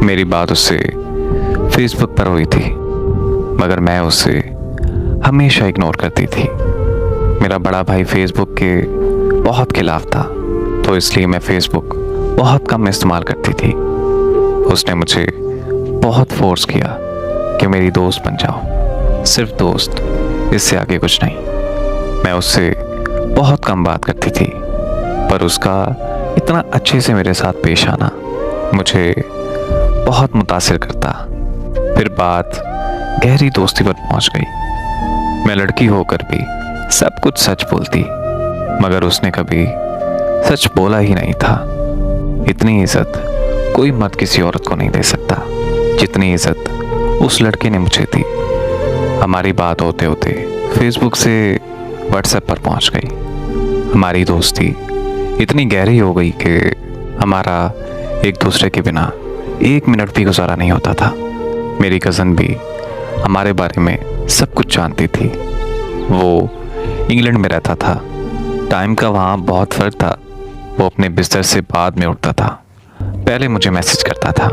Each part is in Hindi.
मेरी बात उससे फेसबुक पर हुई थी, मगर मैं उससे हमेशा इग्नोर करती थी। मेरा बड़ा भाई फेसबुक के बहुत खिलाफ था, तो इसलिए मैं फेसबुक बहुत कम इस्तेमाल करती थी। उसने मुझे बहुत फोर्स किया कि मेरी दोस्त बन जाओ, सिर्फ दोस्त, इससे आगे कुछ नहीं। मैं उससे बहुत कम बात करती थी, पर उसका इतना अच्छे से मेरे साथ पेश आना मुझे बहुत मुतासिर करता। फिर बात गहरी दोस्ती पर पहुंच गई। मैं लड़की होकर भी सब कुछ सच बोलती, मगर उसने कभी सच बोला ही नहीं था। इतनी इज्जत कोई मर्द किसी औरत को नहीं दे सकता जितनी इज्जत उस लड़के ने मुझे दी। हमारी बात होते होते फेसबुक से व्हाट्सएप पर पहुंच गई। हमारी दोस्ती इतनी गहरी हो गई कि हमारा एक दूसरे के बिना 1 मिनट भी गुजारा नहीं होता था। मेरी कज़न भी हमारे बारे में सब कुछ जानती थी। वो इंग्लैंड में रहता था, टाइम का वहाँ बहुत फ़र्क था। वो अपने बिस्तर से बाद में उठता था, पहले मुझे मैसेज करता था,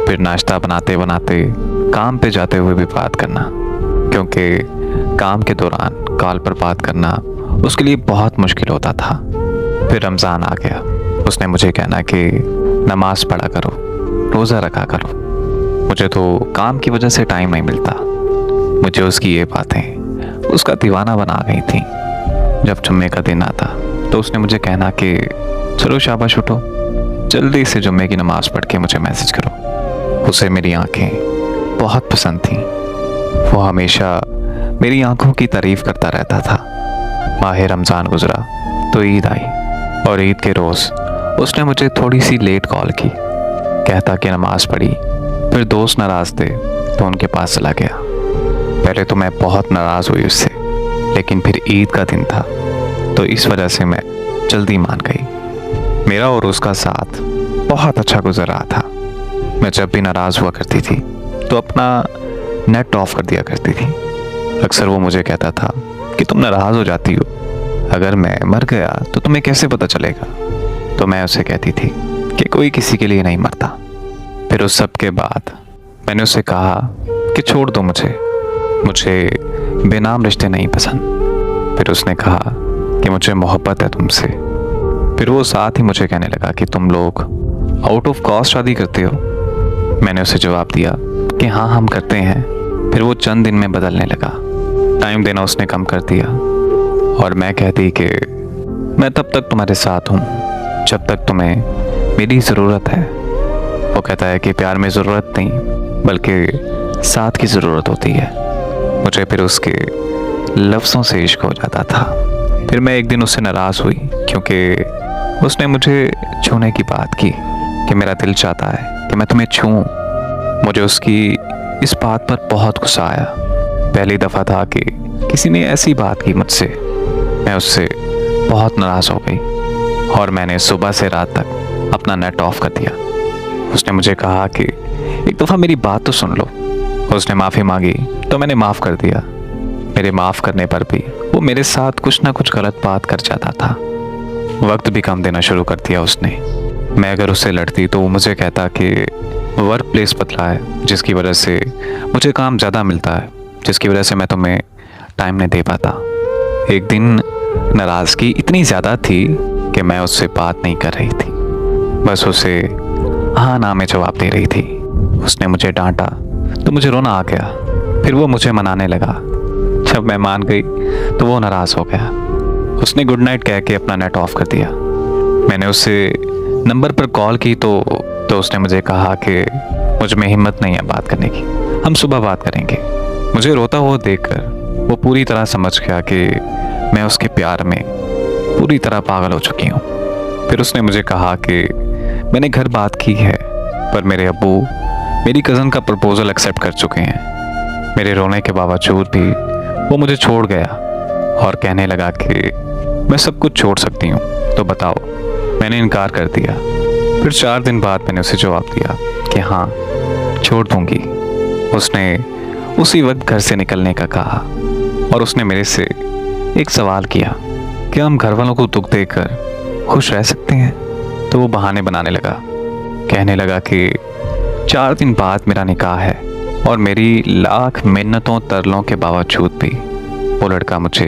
फिर नाश्ता बनाते बनाते काम पे जाते हुए भी बात करना, क्योंकि काम के दौरान कॉल पर बात करना उसके लिए बहुत मुश्किल होता था। फिर रमज़ान आ गया। उसने मुझे कहना कि नमाज पढ़ा करो, रोज़ा रखा करो। मुझे तो काम की वजह से टाइम नहीं मिलता। मुझे उसकी ये बातें उसका दीवाना बना गई थी। जब जुम्मे का दिन आता तो उसने मुझे कहना कि चलो शाबाश उठो, जल्दी से जुम्मे की नमाज पढ़ के मुझे मैसेज करो। उसे मेरी आंखें बहुत पसंद थीं। वो हमेशा मेरी आंखों की तारीफ़ करता रहता था। माह रमज़ान गुजरा तो ईद आई, और ईद के रोज़ उसने मुझे थोड़ी सी लेट कॉल की। कहता कि नमाज पढ़ी, फिर दोस्त नाराज़ थे तो उनके पास चला गया। पहले तो मैं बहुत नाराज़ हुई उससे, लेकिन फिर ईद का दिन था तो इस वजह से मैं जल्दी मान गई। मेरा और उसका साथ बहुत अच्छा गुजर रहा था। मैं जब भी नाराज़ हुआ करती थी तो अपना नेट ऑफ कर दिया करती थी। अक्सर वो मुझे कहता था कि तुम नाराज़ हो जाती हो, अगर मैं मर गया तो तुम्हें कैसे पता चलेगा। तो मैं उसे कहती थी कि कोई किसी के लिए नहीं मरता। फिर उस सब के बाद मैंने उसे कहा कि छोड़ दो मुझे बेनाम रिश्ते नहीं पसंद। फिर उसने कहा कि मुझे मोहब्बत है तुमसे। फिर वो साथ ही मुझे कहने लगा कि तुम लोग आउट ऑफ कॉस्ट शादी करते हो। मैंने उसे जवाब दिया कि हाँ हम करते हैं। फिर वो चंद दिन में बदलने लगा। टाइम देना उसने कम कर दिया, और मैं कहती कि मैं तब तक तुम्हारे साथ हूँ जब तक तुम्हें मेरी ज़रूरत है। वो कहता है कि प्यार में ज़रूरत नहीं बल्कि साथ की ज़रूरत होती है। मुझे फिर उसके लफ्ज़ों से इश्क हो जाता था। फिर मैं एक दिन उससे नाराज़ हुई क्योंकि उसने मुझे छूने की बात की कि मेरा दिल चाहता है कि मैं तुम्हें छूऊं। मुझे उसकी इस बात पर बहुत गुस्सा आया। पहली दफ़ा था कि किसी ने ऐसी बात की मुझसे। मैं उससे बहुत नाराज़ हो गई और मैंने सुबह से रात तक अपना नेट ऑफ कर दिया। उसने मुझे कहा कि एक दफ़ा मेरी बात तो सुन लो। उसने माफ़ी मांगी तो मैंने माफ़ कर दिया। मेरे माफ़ करने पर भी वो मेरे साथ कुछ ना कुछ गलत बात कर जाता था। वक्त भी कम देना शुरू कर दिया उसने। मैं अगर उससे लड़ती तो वो मुझे कहता कि वर्क प्लेस बदला है, जिसकी वजह से मुझे काम ज़्यादा मिलता है, जिसकी वजह से मैं तुम्हें टाइम नहीं दे पाता। एक दिन नाराज़गी इतनी ज़्यादा थी कि मैं उससे बात नहीं कर रही थी, बस उसे हाँ ना में जवाब दे रही थी। उसने मुझे डांटा तो मुझे रोना आ गया। फिर वो मुझे मनाने लगा। जब मैं मान गई तो वो नाराज़ हो गया। उसने गुड नाइट कह के अपना नेट ऑफ कर दिया। मैंने उससे नंबर पर कॉल की तो उसने मुझे कहा कि मुझ में हिम्मत नहीं है बात करने की, हम सुबह बात करेंगे। मुझे रोता हुआ देखकर वो पूरी तरह समझ गया कि मैं उसके प्यार में पूरी तरह पागल हो चुकी हूँ। फिर उसने मुझे कहा कि मैंने घर बात की है, पर मेरे अब्बू मेरी कज़न का प्रपोज़ल एक्सेप्ट कर चुके हैं। मेरे रोने के बावजूद भी वो मुझे छोड़ गया और कहने लगा कि मैं सब कुछ छोड़ सकती हूँ, तो बताओ। मैंने इनकार कर दिया। फिर 4 दिन बाद मैंने उसे जवाब दिया कि हाँ छोड़ दूँगी। उसने उसी वक्त घर से निकलने का कहा और उसने मेरे से एक सवाल किया कि हम घर वालों को दुख देकर खुश रह सकते हैं। तो वो बहाने बनाने लगा, कहने लगा कि 4 दिन बाद मेरा निकाह है और मेरी लाख मिन्नतों तरलों के बावजूद भी वो लड़का मुझे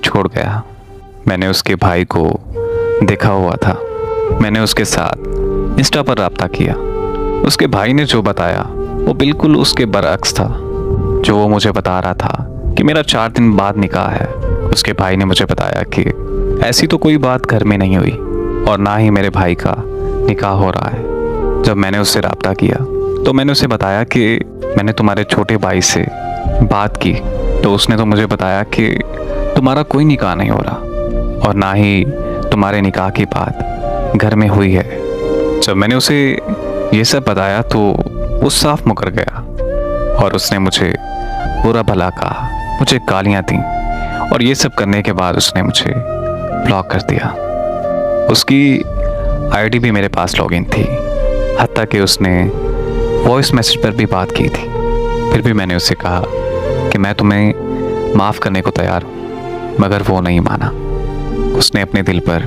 छोड़ गया। मैंने उसके भाई को देखा हुआ था। मैंने उसके साथ इंस्टा पर राब्ता किया। उसके भाई ने जो बताया वो बिल्कुल उसके बरअक्स था जो वो मुझे बता रहा था कि मेरा 4 दिन बाद निकाह है। उसके भाई ने मुझे बताया कि ऐसी तो कोई बात घर में नहीं हुई और ना ही मेरे भाई का निकाह हो रहा है। जब मैंने उससे राब्ता किया तो मैंने उसे बताया कि मैंने तुम्हारे छोटे भाई से बात की तो उसने तो मुझे बताया कि तुम्हारा कोई निकाह नहीं हो रहा और ना ही तुम्हारे निकाह की बात घर में हुई है। जब मैंने उसे ये सब बताया तो वो साफ मुकर गया और उसने मुझे बुरा भला कहा, मुझे गालियाँ दी और ये सब करने के बाद उसने मुझे ब्लॉक कर दिया। उसकी आईडी भी मेरे पास लॉगिन थी, हत्ता कि उसने वॉइस मैसेज पर भी बात की थी। फिर भी मैंने उससे कहा कि मैं तुम्हें माफ़ करने को तैयार हूँ, मगर वो नहीं माना। उसने अपने दिल पर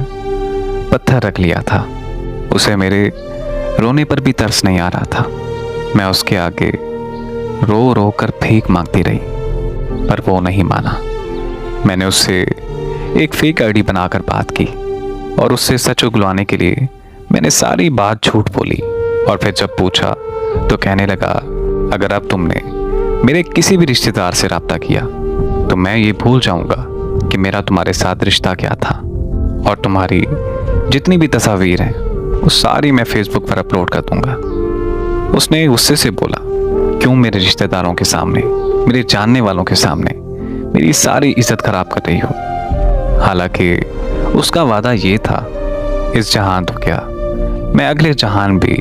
पत्थर रख लिया था। उसे मेरे रोने पर भी तरस नहीं आ रहा था। मैं उसके आगे रो रो कर भीख मांगती रही पर वो नहीं माना। मैंने उससे एक फेक आईडी बनाकर बात की और उससे सच उगलवाने के लिए मैंने सारी बात झूठ बोली और फिर जब पूछा तो कहने लगा, अगर अब तुमने मेरे किसी भी रिश्तेदार से राब्ता किया तो मैं ये भूल जाऊंगा कि मेरा तुम्हारे साथ रिश्ता क्या था और तुम्हारी जितनी भी तस्वीर हैं वो सारी मैं फेसबुक पर अपलोड कर दूंगा। उसने गुस्से से बोला, क्यों मेरे रिश्तेदारों के सामने, मेरे जानने वालों के सामने मेरी सारी इज्जत खराब कर रही हो। हालांकि उसका वादा ये था, इस जहान तो क्या मैं अगले जहान भी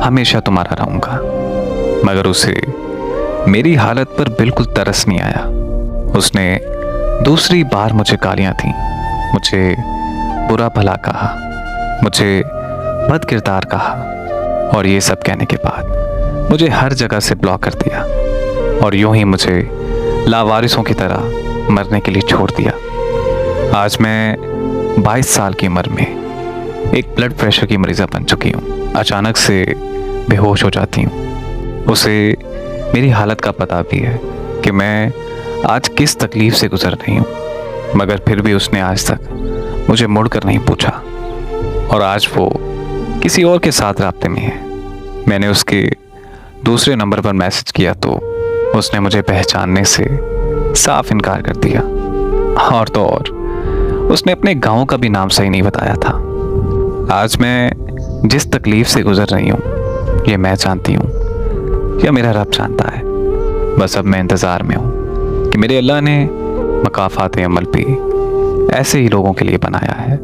हमेशा तुम्हारा रहूंगा। मगर उसे मेरी हालत पर बिल्कुल तरस नहीं आया। उसने दूसरी बार मुझे गालियां दी, मुझे बुरा भला कहा, मुझे बद किरदार कहा और ये सब कहने के बाद मुझे हर जगह से ब्लॉक कर दिया और यूं ही मुझे लावारिसों की तरह मरने के लिए छोड़ दिया। आज मैं 22 साल की उम्र में एक ब्लड प्रेशर की मरीज़ा बन चुकी हूँ। अचानक से बेहोश हो जाती हूँ। उसे मेरी हालत का पता भी है कि मैं आज किस तकलीफ़ से गुजर रही हूँ, मगर फिर भी उसने आज तक मुझे मुड़कर नहीं पूछा और आज वो किसी और के साथ राब्ते में है। मैंने उसके दूसरे नंबर पर मैसेज किया तो उसने मुझे पहचानने से साफ इनकार कर दिया और तो और उसने अपने गांव का भी नाम सही नहीं बताया था। आज मैं जिस तकलीफ़ से गुजर रही हूँ ये मैं जानती हूँ या मेरा रब जानता है। बस अब मैं इंतज़ार में हूँ कि मेरे अल्लाह ने मकाफ़ात अमल भी ऐसे ही लोगों के लिए बनाया है।